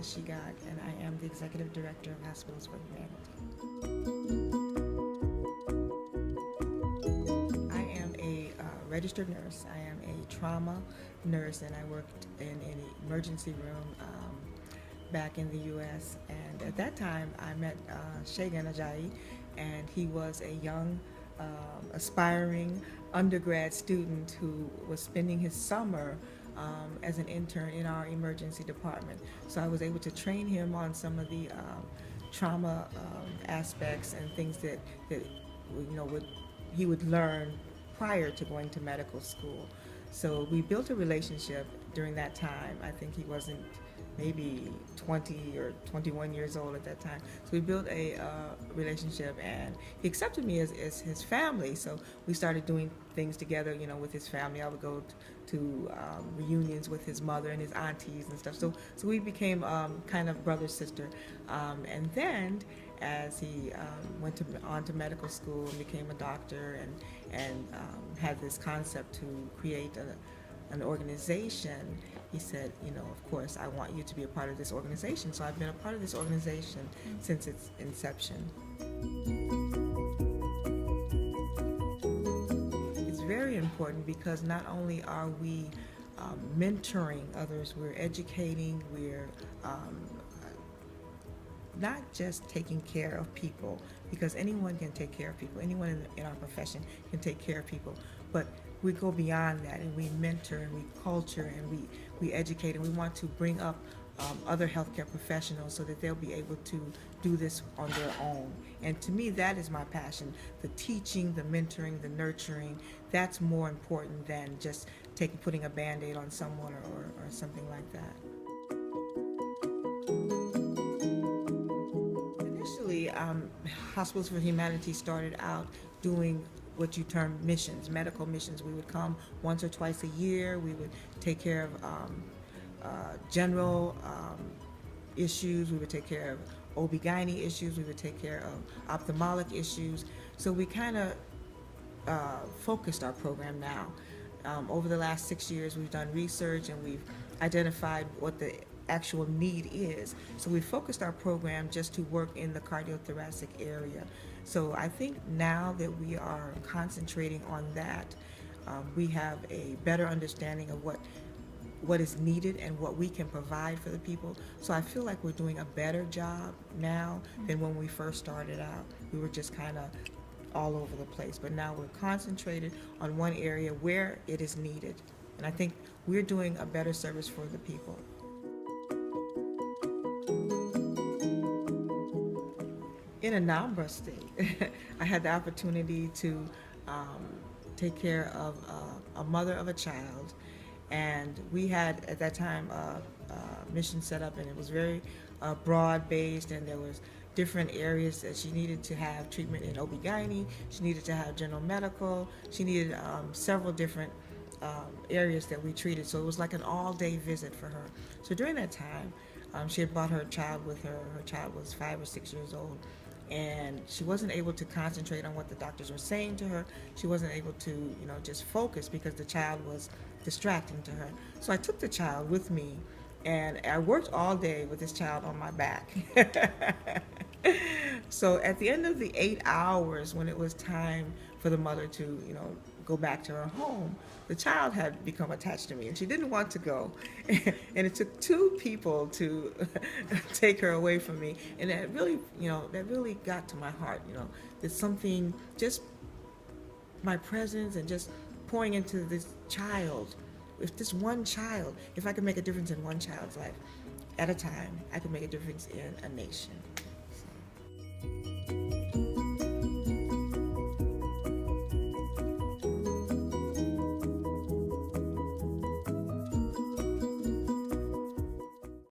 Shegog, and I am the Executive Director of Hospitals for Humanity. I am a registered nurse. I am a trauma nurse, and I worked in an emergency room back in the U.S. And at that time, I met Shegan Ajayi, and he was a young, aspiring undergrad student who was spending his summer as an intern in our emergency department. So I was able to train him on some of the trauma aspects and things that he would learn prior to going to medical school. So we built a relationship during that time. I think he wasn't maybe 20 or 21 years old at that time. So we built a relationship, and he accepted me as his family. So we started doing things together, with his family. I would go to reunions with his mother and his aunties and stuff. So we became kind of brother sister. And then as he went on to medical school and became a doctor and had this concept to create an organization, he said, of course, I want you to be a part of this organization. So I've been a part of this organization since its inception. It's very important because not only are we mentoring others, we're educating, we're not just taking care of people, because anyone can take care of people, anyone in our profession can take care of people, but we go beyond that and we mentor and we culture and we educate, and we want to bring up other healthcare professionals so that they'll be able to do this on their own. And to me, that is my passion. The teaching, the mentoring, the nurturing, that's more important than just putting a Band-Aid on someone or something like that. Initially, Hospitals for Humanity started out doing what you term missions, medical missions. We would come once or twice a year. We would take care of general issues. We would take care of OB-GYN issues. We would take care of ophthalmic issues. So we kind of focused our program now. Over the last 6 years, we've done research and we've identified what the actual need is. So we focused our program just to work in the cardiothoracic area. So I think now that we are concentrating on that, we have a better understanding of what is needed and what we can provide for the people. So I feel like we're doing a better job now than when we first started out. We were just kind of all over the place, but now we're concentrated on one area where it is needed. And I think we're doing a better service for the people. In Anambra State, I had the opportunity to take care of a mother of a child, and we had at that time a mission set up, and it was very broad-based, and there was different areas that she needed to have treatment in OB-GYN, she needed to have general medical, she needed several different areas that we treated, so it was like an all-day visit for her. So during that time, she had brought her child with her. Her child was 5 or 6 years old, and she wasn't able to concentrate on what the doctors were saying to her. She wasn't able to, just focus because the child was distracting to her. So I took the child with me, and I worked all day with this child on my back. So at the end of the 8 hours, when it was time for the mother to, go back to her home, the child had become attached to me, and she didn't want to go. And it took 2 people to take her away from me, and that really got to my heart. There's something, just my presence and just pouring into this child. If this one child, if I could make a difference in one child's life at a time, I could make a difference in a nation.